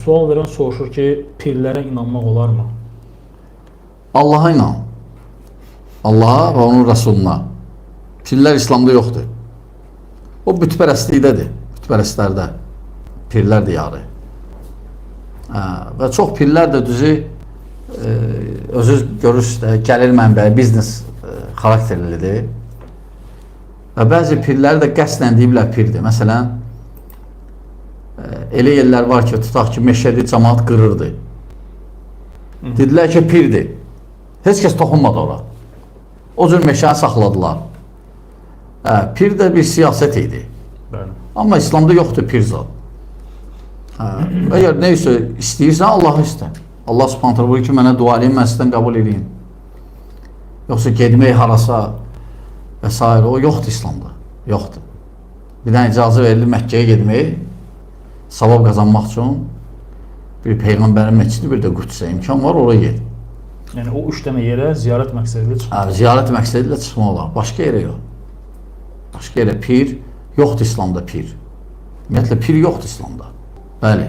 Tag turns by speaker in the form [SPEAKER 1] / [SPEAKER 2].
[SPEAKER 1] Sual verən soruşur ki, pirlərə inanmaq olarmı?
[SPEAKER 2] Allah'a inan. Allah'a və onun Rəsuluna. Pirlər İslamda yoxdur. O bütpərəstlikdədir. Bütpərəstlərdə. Pirlər diyarı. Və çox pirlər də düzü özünüz görürsünüz də gəlir mənbəyi, biznes xarakterlidir. Və bəzi pirləri də qəsdən deyiblər pirdir. Məsələn, elə yerlər var ki, tutaq ki, meşəli cəmaat qırırdı. Dedilər ki, pirdir. Heç kəs toxunmadı ora. O cür meşəni saxladılar. Pir də bir siyasət idi.
[SPEAKER 1] Bəli.
[SPEAKER 2] Amma İslamda yoxdur pir zat. Əgər nə istəyirsən, Allahı istə. Allah subhanətə buyur ki, mənə dua edin, mən sizdən qəbul edeyim. Yoxsa gedmək harasa və s. O yoxdur İslamda. Yoxdur. Bir dənə icazə verilir Məkkəyə gedmək, savab qazanmaq üçün bir Peyğəmbərin məscidi, bir də Qüdsə imkan var, oraya ged.
[SPEAKER 1] Yəni o 3 dənə yerə ziyarət məqsədilə çıxmaq.
[SPEAKER 2] Ziyarət məqsədilə çıxmaq olar. Başqa yerə yox. Başqa yerə pir yoxdur İslamda pir. Ümumiyyətlə pir yoxdur İslamda. Bəli.